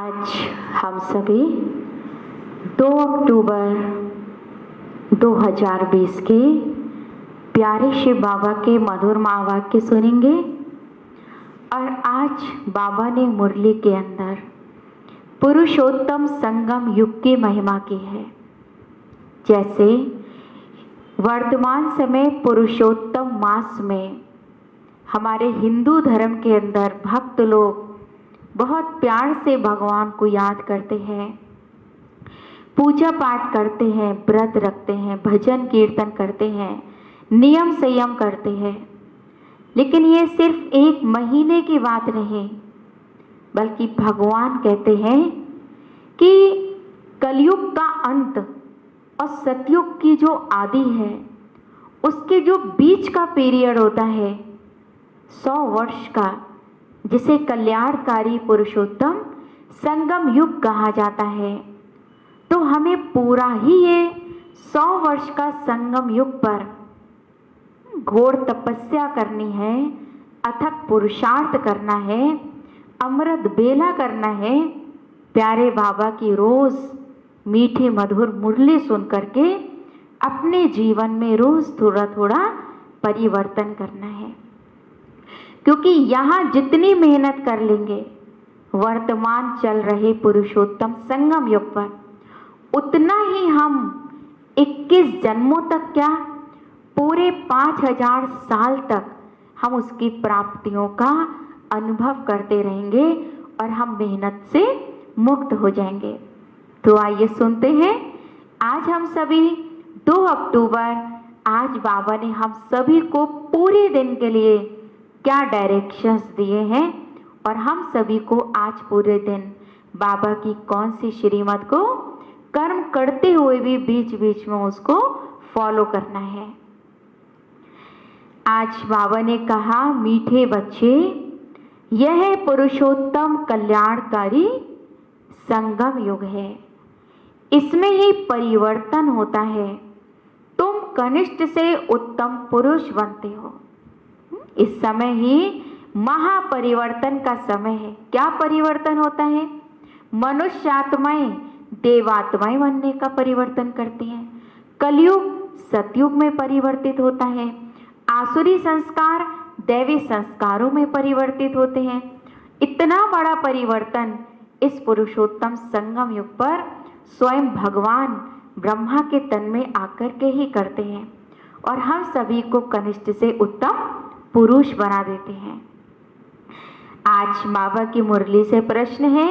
आज हम सभी 2 अक्टूबर 2020 के प्यारे शिव बाबा के मधुर महावाक्य सुनेंगे। और आज बाबा ने मुरली के अंदर पुरुषोत्तम संगम युग की महिमा की है। जैसे वर्तमान समय पुरुषोत्तम मास में हमारे हिंदू धर्म के अंदर भक्त लोग बहुत प्यार से भगवान को याद करते हैं, पूजा पाठ करते हैं, व्रत रखते हैं, भजन कीर्तन करते हैं, नियम संयम करते हैं। लेकिन ये सिर्फ 1 महीने की बात नहीं, बल्कि भगवान कहते हैं कि कलयुग का अंत और सतयुग की जो आदि है, उसके जो बीच का पीरियड होता है 100 वर्ष का, जिसे कल्याणकारी पुरुषोत्तम संगम युग कहा जाता है। तो हमें पूरा ही ये 100 वर्ष का संगम युग पर घोर तपस्या करनी है, अथक पुरुषार्थ करना है, अमृत बेला करना है, प्यारे बाबा की रोज मीठी मधुर मुरली सुन करके अपने जीवन में रोज थोड़ा थोड़ा परिवर्तन करना है। क्योंकि यहाँ जितनी मेहनत कर लेंगे वर्तमान चल रहे पुरुषोत्तम संगम युग पर, उतना ही हम 21 जन्मों तक, क्या पूरे 5000 साल तक हम उसकी प्राप्तियों का अनुभव करते रहेंगे और हम मेहनत से मुक्त हो जाएंगे। तो आइए सुनते हैं। आज हम सभी 2 अक्टूबर, आज बाबा ने हम सभी को पूरे दिन के लिए क्या डायरेक्शंस दिए हैं और हम सभी को आज पूरे दिन बाबा की कौन सी श्रीमत को कर्म करते हुए भी बीच बीच में उसको फॉलो करना है। आज बाबा ने कहा, मीठे बच्चे, यह पुरुषोत्तम कल्याणकारी संगम युग है, इसमें ही परिवर्तन होता है। तुम कनिष्ठ से उत्तम पुरुष बनते हो। इस समय ही महापरिवर्तन का समय है। क्या परिवर्तन होता है? मनुष्य आत्माएं देवात्माएं बनने का परिवर्तन करती हैं। कलयुग सतयुग में परिवर्तित होता है। आसुरी संस्कार दैवी संस्कारों में परिवर्तित होते हैं। इतना बड़ा परिवर्तन इस पुरुषोत्तम संगम युग पर स्वयं भगवान ब्रह्मा के तन में आकर के ही करते हैं और हम सभी को कनिष्ठ से उत्तम पुरुष बना देते हैं। आज बाबा की मुरली से प्रश्न है,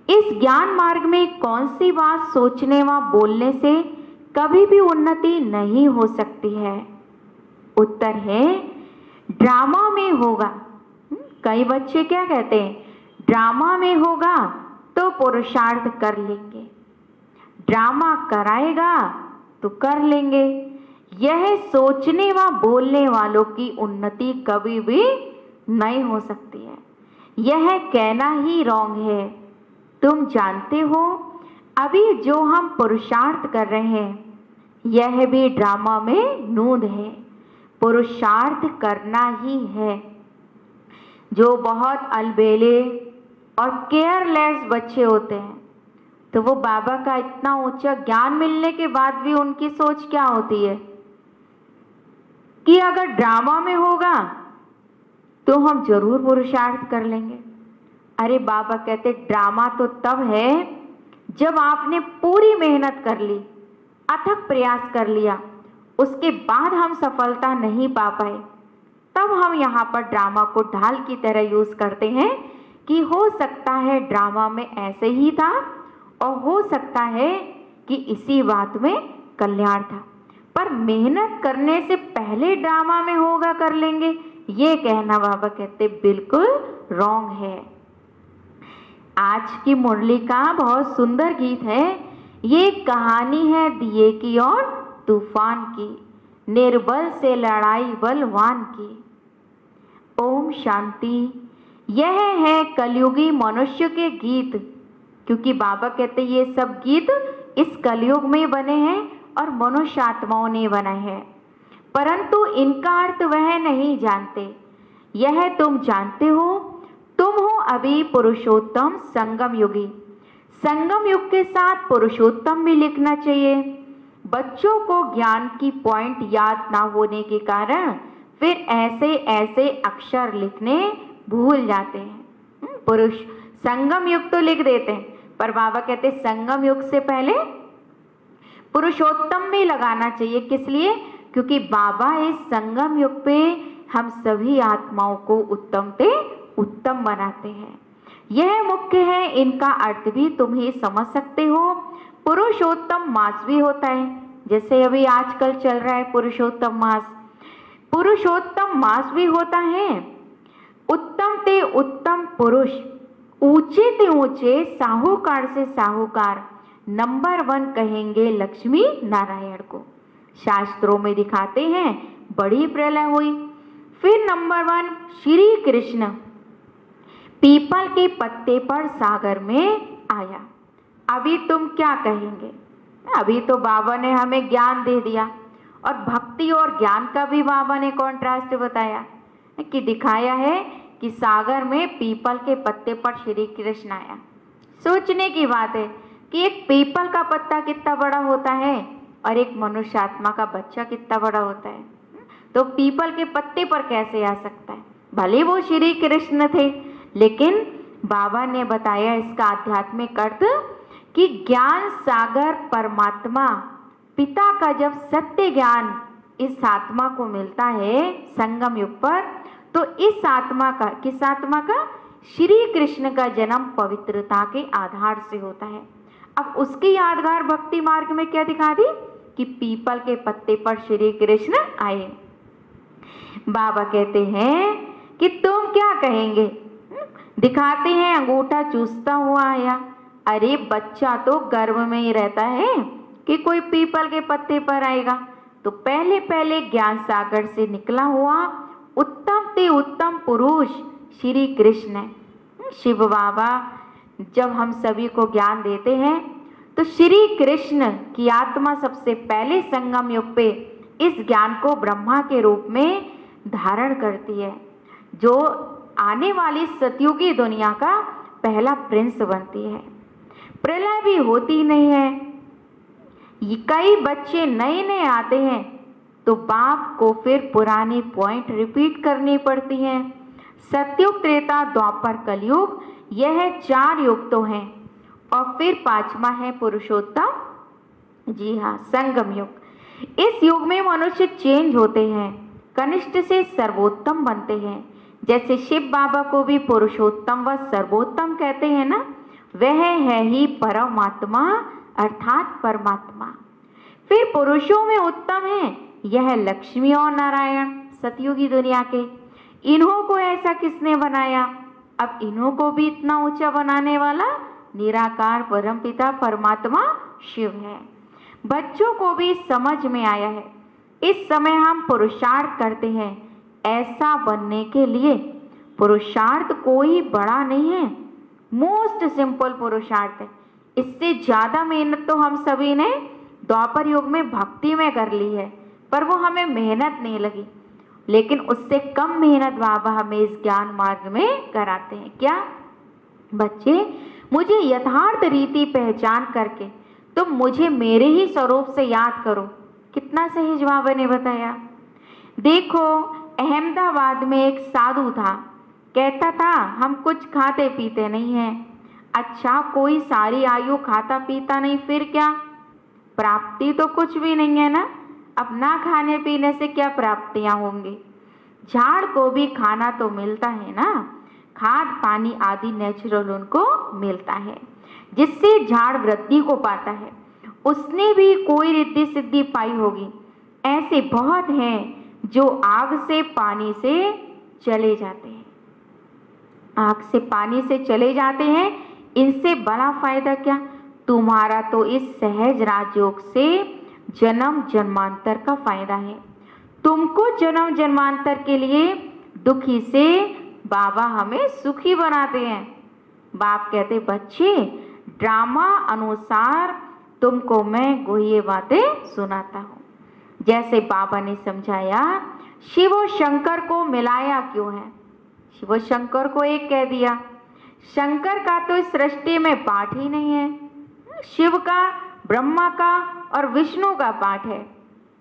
इस ज्ञान मार्ग में कौन सी बात सोचने व बोलने से कभी भी उन्नति नहीं हो सकती है? उत्तर है, ड्रामा में होगा। कई बच्चे क्या कहते हैं, ड्रामा में होगा तो पुरुषार्थ कर लेंगे, ड्रामा कराएगा तो कर लेंगे। यह सोचने व बोलने वालों की उन्नति कभी भी नहीं हो सकती है। यह कहना ही रॉन्ग है। तुम जानते हो, अभी जो हम पुरुषार्थ कर रहे हैं यह भी ड्रामा में नूंद है। पुरुषार्थ करना ही है। जो बहुत अलबेले और केयरलेस बच्चे होते हैं, तो वो बाबा का इतना ऊंचा ज्ञान मिलने के बाद भी उनकी सोच क्या होती है कि अगर ड्रामा में होगा तो हम जरूर पुरुषार्थ कर लेंगे। अरे बाबा कहते, ड्रामा तो तब है जब आपने पूरी मेहनत कर ली, अथक प्रयास कर लिया, उसके बाद हम सफलता नहीं पा पाए, तब हम यहाँ पर ड्रामा को ढाल की तरह यूज करते हैं कि हो सकता है ड्रामा में ऐसे ही था और हो सकता है कि इसी बात में कल्याण था। पर मेहनत करने से पहले ड्रामा में होगा कर लेंगे, ये कहना बाबा कहते बिल्कुल रॉन्ग है। आज की मुरली का बहुत सुंदर गीत है। ये कहानी है दिए की और तूफान की, निर्बल से लड़ाई बलवान की। ओम शांति। यह है कलयुगी मनुष्य के गीत, क्योंकि बाबा कहते ये सब गीत इस कलयुग में बने हैं और मनुष्य आत्माओं ने बनाए हैं, परंतु इनका अर्थ वह नहीं जानते। यह तुम जानते हो, तुम हो अभी पुरुषोत्तम संगम युगी। संगम युग के साथ पुरुषोत्तम भी लिखना चाहिए। बच्चों को ज्ञान की पॉइंट याद ना होने के कारण फिर ऐसे ऐसे अक्षर लिखने भूल जाते हैं। पुरुष संगम युग तो लिख देते हैं, पर बाबा कहते संगम युग से पहले पुरुषोत्तम भी लगाना चाहिए। किस लिए? क्योंकि बाबा इस संगम युग पे हम सभी आत्माओं को उत्तम से उत्तम बनाते हैं। यह मुख्य है, इनका अर्थ भी तुम ही समझ सकते हो। पुरुषोत्तम मास भी होता है, जैसे अभी आजकल चल रहा है पुरुषोत्तम मास। पुरुषोत्तम मास भी होता है। उत्तम ते उत्तम पुरुष, ऊंचे ते ऊंचे, साहूकार से साहूकार, नंबर 1 कहेंगे लक्ष्मी नारायण को। शास्त्रों में दिखाते हैं बड़ी प्रलय हुई, फिर नंबर 1 श्री कृष्ण पीपल के पत्ते पर सागर में आया। अभी तुम क्या कहेंगे? अभी तो बाबा ने हमें ज्ञान दे दिया, और भक्ति और ज्ञान का भी बाबा ने कॉन्ट्रास्ट बताया कि दिखाया है कि सागर में पीपल के पत्ते पर श्री कृष्ण आया। सोचने की बात है कि एक पीपल का पत्ता कितना बड़ा होता है और एक मनुष्य आत्मा का बच्चा कितना बड़ा होता है, तो पीपल के पत्ते पर कैसे आ सकता है? भले वो श्री कृष्ण थे, लेकिन बाबा ने बताया इसका आध्यात्मिक अर्थ कि ज्ञान सागर परमात्मा पिता का जब सत्य ज्ञान इस आत्मा को मिलता है संगम युग पर, तो इस आत्मा का, किस आत्मा का? श्री कृष्ण का जन्म पवित्रता के आधार से होता है। अब उसकी यादगार भक्ति मार्ग में क्या दिखा दी कि पीपल के पत्ते पर श्री कृष्ण आए। बाबा कहते हैं कि तुम क्या कहेंगे? दिखाते हैं अंगूठा चूसता हुआ आया। अरे बच्चा तो गर्भ में ही रहता है कि कोई पीपल के पत्ते पर आएगा। तो पहले पहले ज्ञान सागर से निकला हुआ उत्तम ते उत्तम पुरुष श्री कृष्ण है। शिव बाबा जब हम सभी को ज्ञान देते हैं तो श्री कृष्ण की आत्मा सबसे पहले संगम युग पे इस ज्ञान को ब्रह्मा के रूप में धारण करती है, जो आने वाली सतयुगी दुनिया का पहला प्रिंस बनती है। प्रलय भी होती नहीं है। कई बच्चे नए नए आते हैं तो बाप को फिर पुरानी पॉइंट रिपीट करनी पड़ती हैं। सतयुग, त्रेता, द्वापर, कलयुग, यह 4 युग तो हैं, और फिर 5वां है पुरुषोत्तम। जी हाँ, संगम युग। इस युग में मनुष्य चेंज होते हैं, कनिष्ठ से सर्वोत्तम बनते हैं। जैसे शिव बाबा को भी पुरुषोत्तम व सर्वोत्तम कहते हैं ना, वह है ही परमात्मा अर्थात परमात्मा। फिर पुरुषों में उत्तम है यह लक्ष्मी और नारायण सतयुगी दुनिया के। इन्हों को ऐसा किसने बनाया? अब इन्हों को भी इतना ऊंचा बनाने वाला निराकार परमपिता परमात्मा शिव है। बच्चों को भी समझ में आया है। इस समय हम पुरुषार्थ करते हैं ऐसा बनने के लिए। पुरुषार्थ कोई बड़ा नहीं है, मोस्ट सिंपल पुरुषार्थ है। इससे ज्यादा मेहनत तो हम सभी ने द्वापर युग में भक्ति में कर ली है, पर वो हमें मेहनत नहीं लगी। लेकिन उससे कम मेहनत बाबा हमें इस ज्ञान मार्ग में कराते हैं। क्या? बच्चे, मुझे यथार्थ रीति पहचान करके तुम मुझे मेरे ही स्वरूप से याद करो। कितना सहज बाबा ने बताया। देखो, अहमदाबाद में एक साधु था, कहता था हम कुछ खाते पीते नहीं हैं। अच्छा, कोई सारी आयु खाता पीता नहीं, फिर क्या? प्राप्ति तो कुछ भी नहीं है ना। अब ना खाने पीने से क्या प्राप्तियां होंगी? झाड़ को भी खाना तो मिलता है ना, खाद पानी आदि नेचुरल उनको मिलता है, जिससे झाड़ वृद्धि को पाता है। उसने भी कोई रिद्धि सिद्धि पाई होगी। ऐसे बहुत हैं जो आग से पानी से चले जाते हैं, आग से पानी से चले जाते हैं। इनसे बड़ा फायदा क्या? तुम्हारा तो इस सहज राजयोग से जन्म जन्मांतर का फायदा है। तुमको जन्म जन्मांतर के लिए दुखी से बाबा हमें सुखी बनाते हैं। बाप कहते बच्चे, ड्रामा अनुसार तुमको मैं गुह्य बातें सुनाता हूँ। जैसे बाबा ने समझाया, शिव और शंकर को मिलाया क्यों है? शिव और शंकर को एक कह दिया। शंकर का तो इस सृष्टि में पाठ ही नहीं है। शिव का, ब्रह्मा का और विष्णु का पाठ है।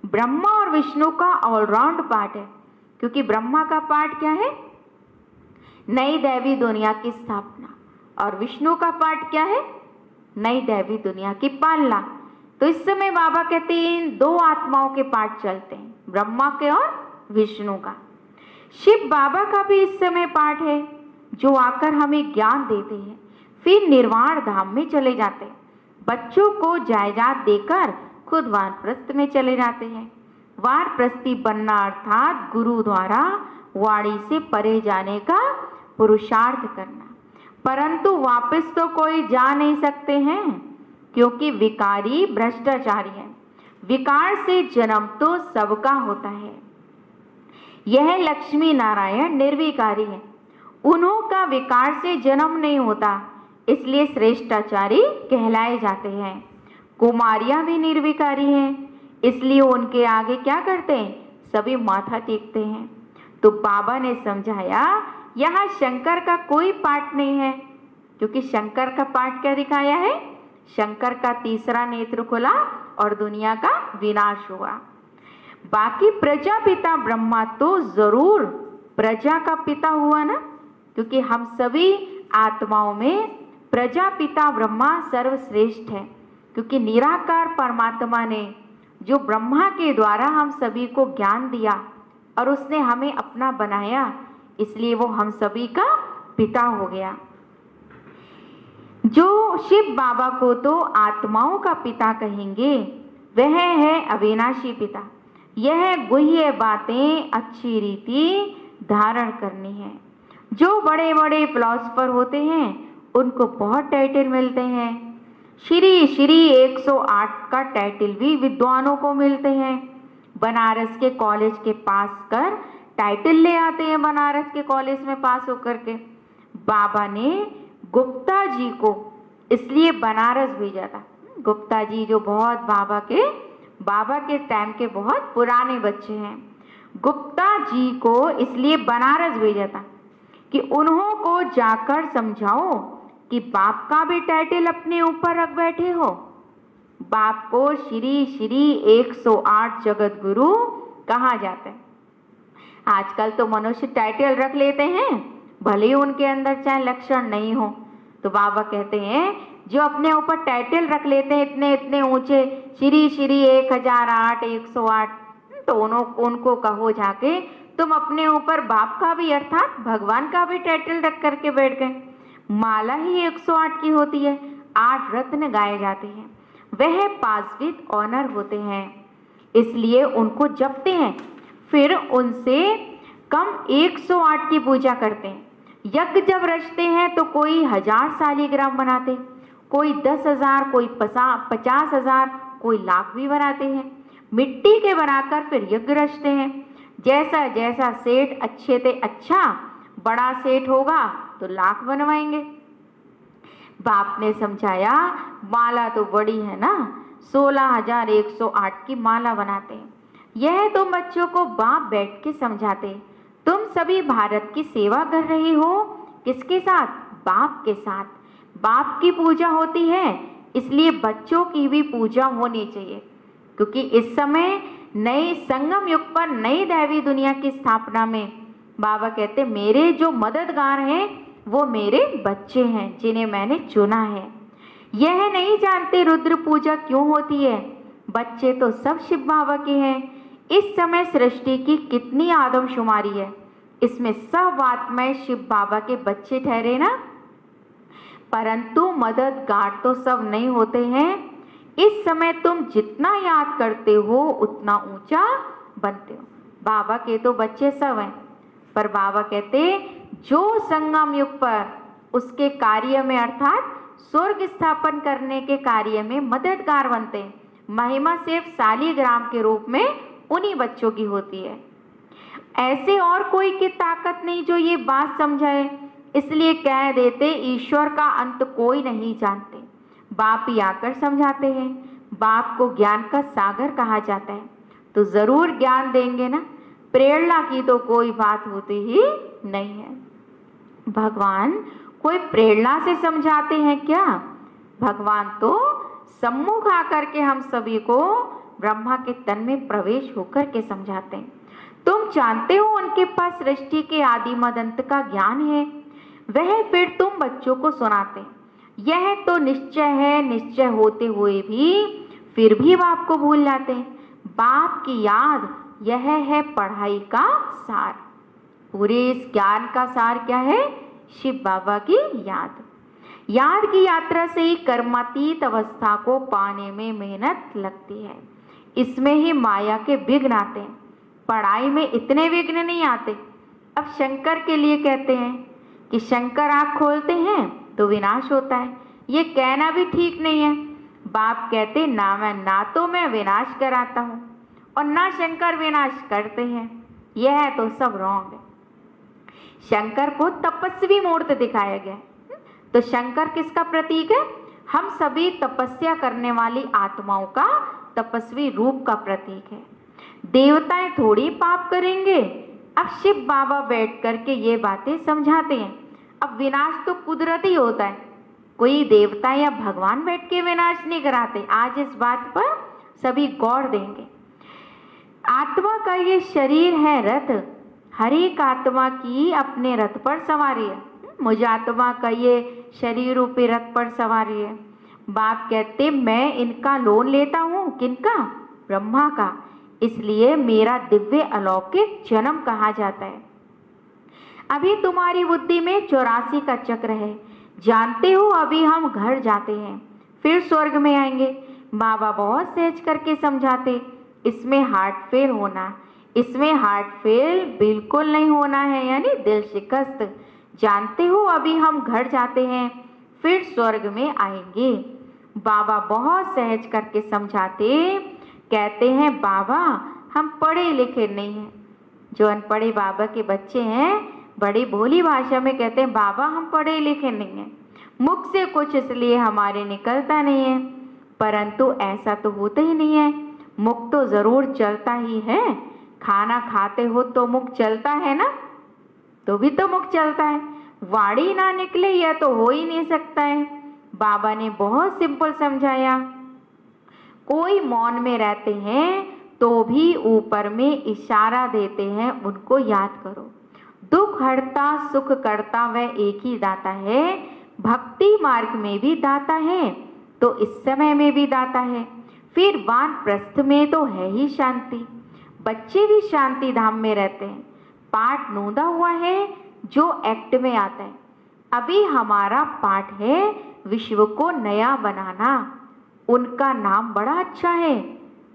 ब्रह्मा और विष्णु का ऑलराउंड पाठ है, क्योंकि ब्रह्मा का पाठ क्या है? नई दैवी दुनिया की स्थापना, और विष्णु का पाठ क्या है? नई दैवी दुनिया की पालना। तो इस समय बाबा कहते हैं इन दो आत्माओं के पाठ चलते हैं, ब्रह्मा के और विष्णु का। शिव बाबा का भी इस समय पाठ है, जो आकर हमें ज्ञान देते हैं, फिर निर्वाण धाम में चले जाते हैं। बच्चों को जायदाद देकर खुद वानप्रस्थ में चले जाते हैं। वानप्रस्थी बनना अर्थात गुरु द्वारा वाणी से परे जाने का पुरुषार्थ करना, परंतु वापस तो कोई जा नहीं सकते हैं, क्योंकि विकारी भ्रष्टाचारी है। विकार से जन्म तो सबका होता है। यह लक्ष्मी नारायण निर्विकारी है, उन्हों का विकार से जन्म नहीं होता, इसलिए श्रेष्ठाचारी कहलाए जाते हैं। कुमारियां भी निर्विकारी हैं, इसलिए उनके आगे क्या करते हैं? सभी माथा टेकते हैं। तो बाबा ने समझाया यहाँ शंकर का कोई पाठ नहीं है, क्योंकि शंकर का पाठ क्या दिखाया है? शंकर का तीसरा नेत्र खुला और दुनिया का विनाश हुआ। बाकी प्रजापिता ब्रह्मा तो जरूर प्रजा का पिता हुआ ना, क्योंकि हम सभी आत्माओं में प्रजापिता ब्रह्मा सर्वश्रेष्ठ है, क्योंकि निराकार परमात्मा ने जो ब्रह्मा के द्वारा हम सभी को ज्ञान दिया और उसने हमें अपना बनाया, इसलिए वो हम सभी का पिता हो गया। जो शिव बाबा को तो आत्माओं का पिता कहेंगे, वह है अविनाशी पिता। यह गुह्य बातें अच्छी रीति धारण करनी है। जो बड़े बड़े फिलोसफर होते हैं उनको बहुत टाइटल मिलते हैं। श्री श्री 108 का टाइटल भी विद्वानों को मिलते हैं। बनारस के कॉलेज के पास कर टाइटल ले आते हैं, बनारस के कॉलेज में पास होकर के। बाबा ने गुप्ता जी को इसलिए बनारस भेजा था। गुप्ता जी जो बहुत बाबा के टाइम के बहुत पुराने बच्चे हैं। गुप्ता जी को इसलिए बनारस भेजा था कि उन्हों को जाकर समझाओ कि बाप का भी टाइटल अपने ऊपर रख बैठे हो। बाप को श्री श्री 108 जगत गुरु कहा जाता है। आजकल तो मनुष्य टाइटल रख लेते हैं, भले ही उनके अंदर चाहे लक्षण नहीं हो। तो बाबा कहते हैं जो अपने ऊपर टाइटल रख लेते हैं इतने इतने ऊंचे, श्री श्री 1008 108, तो उनको कहो जाके तुम अपने ऊपर बाप का भी अर्थात भगवान का भी टाइटल रख करके बैठ गए। माला ही 108 की होती है, 8 रत्न गाए जाते हैं, वह पास विद ऑनर होते हैं, इसलिए उनको जपते हैं। फिर उनसे कम 108 की पूजा करते हैं। यज्ञ जब रचते हैं तो कोई 1000 शालिग्राम बनाते, कोई 10,000, कोई 50,000, कोई लाख भी बनाते हैं। मिट्टी के बनाकर फिर यज्ञ रचते हैं। जैसा जैसा सेठ अच्छे से अच्छा बड़ा सेठ होगा तो लाख बनवाएंगे। बाप ने समझाया माला तो बड़ी है ना, 16,108 की माला बनाते हैं। यह तो बच्चों को बाप बैठ के समझाते। तुम सभी भारत की सेवा कर रही हो, किसके साथ? बाप के साथ। बाप की पूजा होती है, इसलिए बच्चों की भी पूजा होनी चाहिए, क्योंकि इस समय नए संगम युग पर नई दैवी दुनिया की स्थापना में बाबा कहते मेरे जो मददगार हैं वो मेरे बच्चे हैं, जिन्हें मैंने चुना है। यह नहीं जानते रुद्र पूजा क्यों होती है। बच्चे तो सब शिव बाबा के हैं। इस समय सृष्टि की कितनी आदमशुमारी है, इसमें सब आत्माएं शिव बाबा के बच्चे ठहरे ना, परंतु मददगार तो सब नहीं होते हैं। इस समय तुम जितना याद करते हो उतना ऊंचा बनते हो। बाबा के तो बच्चे सब हैं, पर बाबा कहते जो संगम युग पर उसके कार्य में अर्थात स्वर्ग स्थापन करने के कार्य में मददगार बनते हैं, महिमा सिर्फ शालिग्राम के रूप में उन्हीं बच्चों की होती है। ऐसे और कोई की ताकत नहीं जो ये बात समझाए, इसलिए कह देते ईश्वर का अंत कोई नहीं जानते। बाप ही आकर समझाते हैं। बाप को ज्ञान का सागर कहा जाता है, तो जरूर ज्ञान देंगे ना। प्रेरणा की तो कोई बात होती ही नहीं है। भगवान कोई प्रेरणा से समझाते हैं क्या? भगवान तो सम्मुख आकर के हम सभी को ब्रह्मा के तन में प्रवेश होकर के समझाते हैं। तुम जानते हो उनके पास सृष्टि के आदि मद अंत का ज्ञान है, वह फिर तुम बच्चों को सुनाते हैं। यह तो निश्चय है, निश्चय होते हुए भी फिर भी बाप को भूल जाते हैं। बाप की याद यह है पढ़ाई का सार। पूरे इस ज्ञान का सार क्या है? शिव बाबा की याद। याद की यात्रा से ही कर्मातीत अवस्था को पाने में मेहनत लगती है। इसमें ही माया के विघ्न आते हैं, पढ़ाई में इतने विघ्न नहीं आते। अब शंकर के लिए कहते हैं कि शंकर आँख खोलते हैं तो विनाश होता है। ये कहना भी ठीक नहीं है। बाप कहते ना तो मैं विनाश कराता हूँ और ना शंकर विनाश करते हैं। यह तो सब रॉन्ग है। शंकर को तपस्वी मूर्त दिखाया गया है। तो शंकर किसका प्रतीक है? हम सभी तपस्या करने वाली आत्माओं का तपस्वी रूप का प्रतीक है। देवताएं थोड़ी पाप करेंगे। अब शिव बाबा बैठ करके ये बातें समझाते हैं। अब विनाश तो कुदरती होता है, कोई देवता या भगवान बैठ के विनाश नहीं कराते। आज इस बात पर सभी गौर देंगे। आत्मा का ये शरीर है रथ, हर एक आत्मा की अपने रथ पर सवारी है। मुझे आत्मा का ये शरीर रूपी रथ पर सवारी है। बाप कहते मैं इनका लोन लेता हूँ। किनका? ब्रह्मा का। इसलिए मेरा दिव्य अलौकिक जन्म कहा जाता है। अभी तुम्हारी बुद्धि में 84 का चक्र है। जानते हो अभी हम घर जाते हैं, फिर स्वर्ग में आएंगे। बाबा बहुत सहज करके समझाते, इसमें हार्ट फेल होना, इसमें हार्ट फेल बिल्कुल नहीं होना है, यानी दिल शिकस्त। जानते हो अभी हम घर जाते हैं, फिर स्वर्ग में आएंगे। बाबा बहुत सहज करके समझाते, कहते हैं बाबा हम पढ़े लिखे नहीं हैं। जो अनपढ़े बाबा के बच्चे हैं बड़ी भोली भाषा में कहते हैं बाबा हम पढ़े लिखे नहीं हैं, मुख से कुछ इसलिए हमारे निकलता नहीं है। परंतु ऐसा तो होता ही नहीं है, मुख तो जरूर चलता ही है। खाना खाते हो तो मुख चलता है ना, तो भी तो मुख चलता है। वाणी ना निकले यह तो हो ही नहीं सकता है। बाबा ने बहुत सिंपल समझाया। कोई मौन में रहते हैं तो भी ऊपर में इशारा देते हैं, उनको याद करो। दुख हरता सुख करता वह एक ही दाता है। भक्ति मार्ग में भी दाता है तो इस समय में भी दाता है। फिर वानप्रस्थ में तो है ही शांति। बच्चे भी शांति धाम में रहते हैं। पाठ नोंदा हुआ है जो एक्ट में आता है। अभी हमारा पाठ है विश्व को नया बनाना। उनका नाम बड़ा अच्छा है।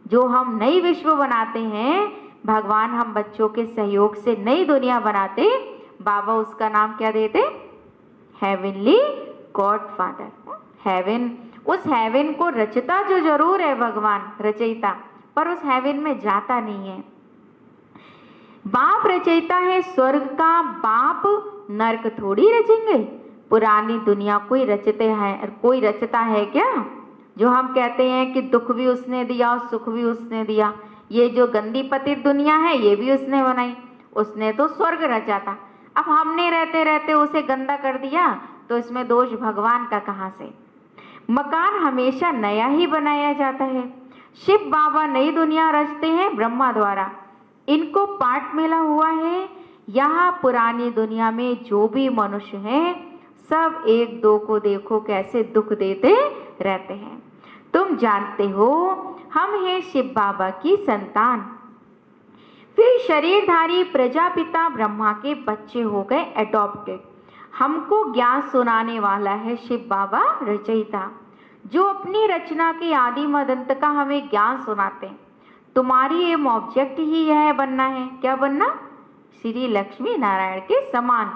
जो हम नई विश्व बनाते हैं, भगवान हम बच्चों के सहयोग से नई दुनिया बनाते, बाबा उसका नाम क्या देते? Heavenly godfather. हेवन, उस हेवन को रचता जो जरूर है भगवान रचयिता, पर उस हेवन में जाता नहीं है। बाप रचयिता है स्वर्ग का, बाप नरक थोड़ी रचेंगे। पुरानी दुनिया कोई रचता है क्या? जो हम कहते हैं कि दुख भी उसने दिया और सुख भी उसने दिया। ये जो गंदी पतित दुनिया है ये भी उसने बनाई। उसने तो स्वर्ग रचा था, अब हमने रहते रहते उसे गंदा कर दिया, तो इसमें दोष भगवान का कहाँ से? मकान हमेशा नया ही बनाया जाता है। शिव बाबा नई दुनिया रचते हैं ब्रह्मा द्वारा। इनको पाठ मिला हुआ है। यहाँ पुरानी दुनिया में जो भी मनुष्य हैं सब एक दो को देखो कैसे दुख देते रहते हैं। तुम जानते हो हम हैं शिव बाबा की संतान। फिर शरीरधारी प्रजापिता ब्रह्मा के बच्चे हो गए एडॉप्टेड। हमको ज्ञान सुनाने वाला है शिव बाबा रचयिता, जो अपनी रचना के आदि मदंत का हमें ज्ञान सुनाते हैं। तुम्हारी एम ऑब्जेक्ट ही यह बनना है। क्या बनना? श्री लक्ष्मी नारायण के समान।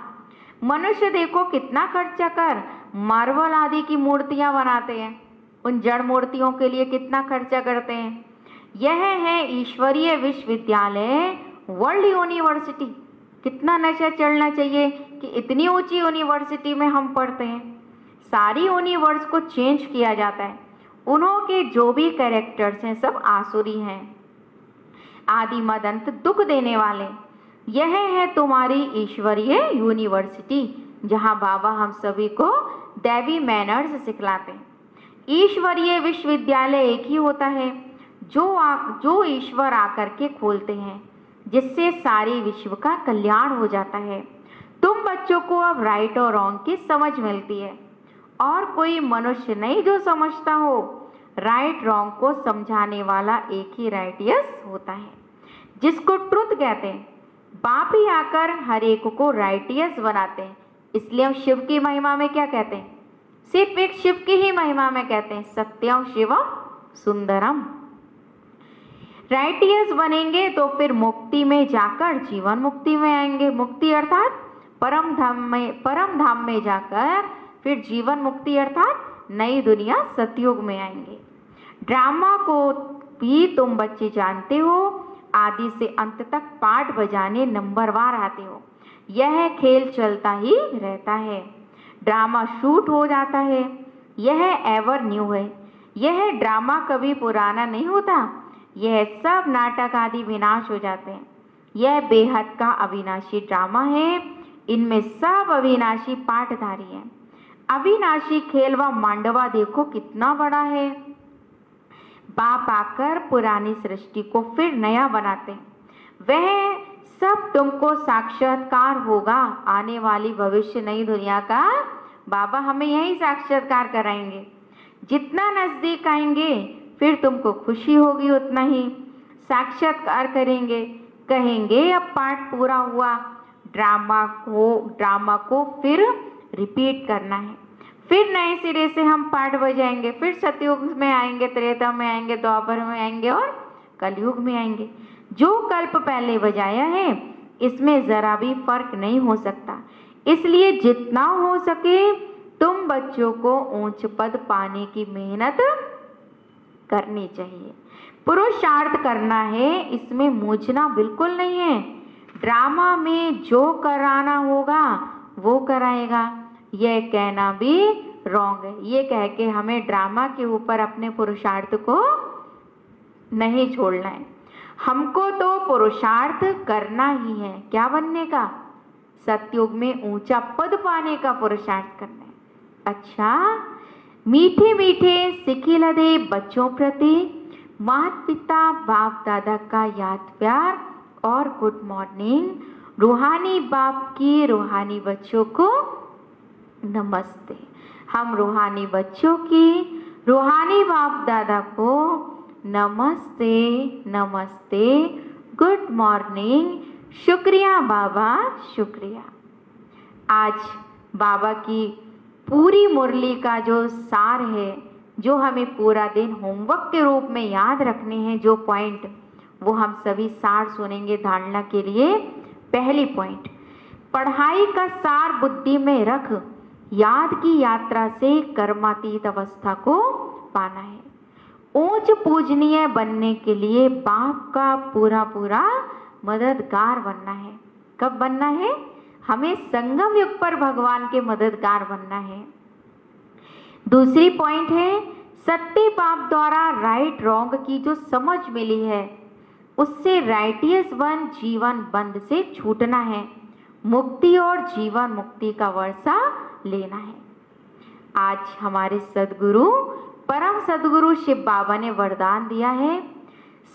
मनुष्य देखो कितना खर्चा कर मार्बल आदि की मूर्तियां बनाते हैं, उन जड़ मूर्तियों के लिए कितना खर्चा करते हैं। यह है ईश्वरीय विश्वविद्यालय, वर्ल्ड यूनिवर्सिटी। कितना नशा चढ़ना चाहिए कि इतनी ऊंची यूनिवर्सिटी में हम पढ़ते हैं। सारी यूनिवर्स को चेंज किया जाता है। उन्हों के जो भी कैरेक्टर्स हैं सब आसुरी हैं, आदि मदंत दुख देने वाले। यह है तुम्हारी ईश्वरीय यूनिवर्सिटी। जहाँ बाबा हम सभी को दैवी मैनर्स सिखलाते हैं। ईश्वरीय विश्वविद्यालय एक ही होता है जो ईश्वर आकर के खोलते हैं, जिससे सारे विश्व का कल्याण हो जाता है। तुम बच्चों को अब राइट और रॉन्ग की समझ मिलती है, और कोई मनुष्य नहीं जो समझता हो। राइट रॉन्ग को समझाने वाला एक ही राइटियस होता है, जिसको ट्रुथ कहते हैं। बाप ही आकर हर एक को राइटियस बनाते हैं। इसलिए हम शिव की महिमा में क्या कहते हैं? सिर्फ एक शिव की ही महिमा में कहते हैं, सत्यम शिवम सुंदरम। राइटियस बनेंगे तो फिर मुक्ति में जाकर जीवन मुक्ति में आएंगे। मुक्ति अर्थात परम धाम में जाकर फिर जीवन मुक्ति अर्थात नई दुनिया सतयुग में आएंगे। ड्रामा को भी तुम बच्चे जानते हो, आदि से अंत तक पाठ बजाने नंबरवार आते हो। यह खेल चलता ही रहता है, ड्रामा शूट हो जाता है, यह एवर न्यू है। यह ड्रामा कभी पुराना नहीं होता। यह सब नाटक आदि विनाश हो जाते हैं। यह बेहद का अविनाशी ड्रामा है। इनमें सब अविनाशी पाठधारी हैं। अविनाशी खेल व मांडवा देखो कितना बड़ा है। बाप आकर पुरानी सृष्टि को फिर नया बनाते हैं। वह सब तुमको साक्षात्कार होगा। आने वाली भविष्य नई दुनिया का बाबा हमें यही साक्षात्कार कराएंगे। जितना नजदीक आएंगे फिर तुमको खुशी होगी, उतना ही साक्षात्कार करेंगे। कहेंगे अब पाठ पूरा हुआ। ड्रामा को फिर रिपीट करना है। फिर नए सिरे से हम पाठ बजाएंगे। फिर सतयुग में आएंगे, त्रेता में आएंगे, द्वापर में आएंगे और कलयुग में आएंगे। जो कल्प पहले बजाया है इसमें जरा भी फर्क नहीं हो सकता। इसलिए जितना हो सके तुम बच्चों को ऊंच पद पाने की मेहनत करनी चाहिए। पुरुषार्थ करना है, इसमें मूझना बिल्कुल नहीं है। ड्रामा में जो कराना होगा वो कराएगा। यह कहना भी रॉन्ग है। ये कह के हमें ड्रामा के ऊपर अपने पुरुषार्थ को नहीं छोड़ना है। हमको तो पुरुषार्थ करना ही है। क्या बनने का? सतयुग में ऊंचा पद पाने का पुरुषार्थ करना है। अच्छा, मीठे मीठे सिखिलदे बच्चों प्रति माता पिता बाप दादा का याद प्यार और गुड मॉर्निंग। रूहानी बाप की रूहानी बच्चों को नमस्ते। हम रूहानी बच्चों की रूहानी बाप दादा को नमस्ते नमस्ते, गुड मॉर्निंग, शुक्रिया बाबा, शुक्रिया। आज बाबा की पूरी मुरली का जो सार है, जो हमें पूरा दिन होमवर्क के रूप में याद रखने हैं, जो पॉइंट, वो हम सभी सार सुनेंगे धारणा के लिए। पहली पॉइंट, पढ़ाई का सार बुद्धि में रख, याद की यात्रा से कर्मातीत अवस्था को पाना है। ऊंच पूजनीय बनने के लिए बाप का पूरा पूरा मददगार बनना है। कब बनना है? हमें संगम युग पर भगवान के मददगार बनना है। दूसरी पॉइंट है, सत्य बाप द्वारा राइट रॉन्ग की जो समझ मिली है उससे राइटियस वन जीवन बंध से छूटना है। मुक्ति और जीवन मुक्ति का वर्षा लेना है। आज हमारे सदगुरु परम सदगुरु शिव बाबा ने वरदान दिया है,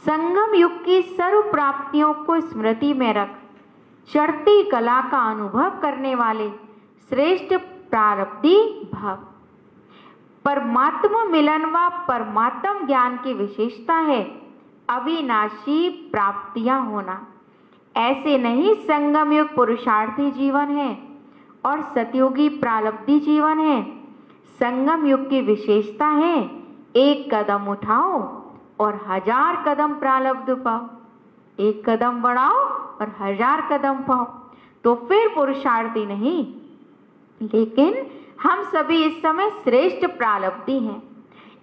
संगम युग की सर्व प्राप्तियों को स्मृति में रख, चढ़ती कला का अनुभव करने वाले श्रेष्ठ प्रारब्धी भव। परमात्मा मिलन व परमात्म ज्ञान की विशेषता है अविनाशी प्राप्तियां होना। ऐसे नहीं संगम युग पुरुषार्थी जीवन है और सतयुगी प्रारब्धी जीवन है। संगम युग की विशेषता है एक कदम उठाओ और 1000 कदम प्रारब्ध पाओ। एक कदम बढ़ाओ और 1000 कदम पाओ। तो फिर पुरुषार्थी नहीं, लेकिन हम सभी इस समय श्रेष्ठ प्रारब्धी हैं।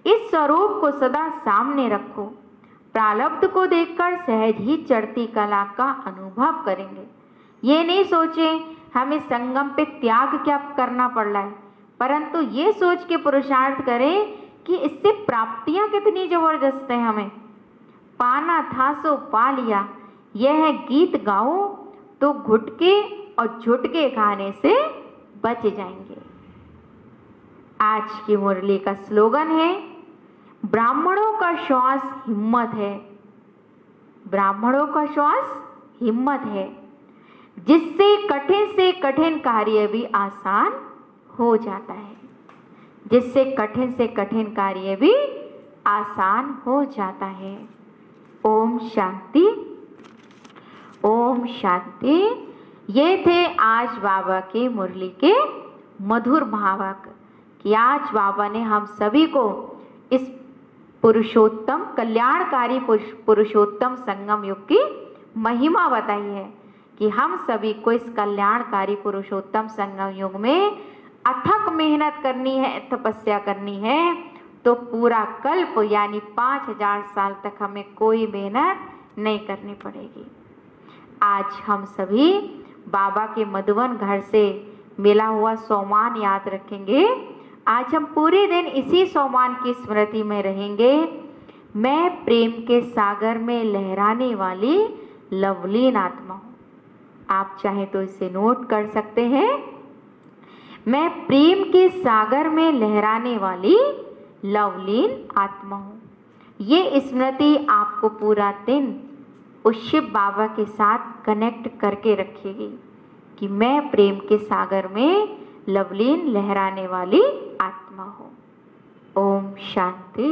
इस स्वरूप को सदा सामने रखो। प्रारब्ध को देखकर सहज ही चढ़ती कला का अनुभव करेंगे। ये नहीं सोचे हमें संगम पे त्याग क्या करना पड़ रहा है, परंतु ये सोच के पुरुषार्थ करें कि इससे प्राप्तियां कितनी जबरदस्त है। हमें पाना था सो पा लिया, यह गीत गाओ तो घुटके और झुटके खाने से बच जाएंगे। आज की मुरली का स्लोगन है, ब्राह्मणों का श्वास हिम्मत है, ब्राह्मणों का श्वास हिम्मत है, जिससे कठिन से कठिन कार्य भी आसान हो जाता है, जिससे कठिन से कठिन कार्य भी आसान हो जाता है। ओम शांति, ओम शांति। ये थे आज बाबा की मुरली के मधुर भावक कि आज बाबा ने हम सभी को इस पुरुषोत्तम कल्याणकारी पुरुषोत्तम संगम युग की महिमा बताई है कि हम सभी को इस कल्याणकारी पुरुषोत्तम संगम युग में अथक मेहनत करनी है, तपस्या करनी है, तो पूरा कल्प यानी 5000 साल तक हमें कोई मेहनत नहीं करनी पड़ेगी। आज हम सभी बाबा के मधुबन घर से मिला हुआ सोमान याद रखेंगे। आज हम पूरे दिन इसी सोमान की स्मृति में रहेंगे। मैं प्रेम के सागर में लहराने वाली लवलीन आत्मा हूँ। आप चाहे तो इसे नोट कर सकते हैं। मैं प्रेम के सागर में लहराने वाली लवलीन आत्मा हूँ। ये स्मृति आपको पूरा दिन उस शिव बाबा के साथ कनेक्ट करके रखेगी कि मैं प्रेम के सागर में लवलीन लहराने वाली आत्मा हूँ। ओम शांति।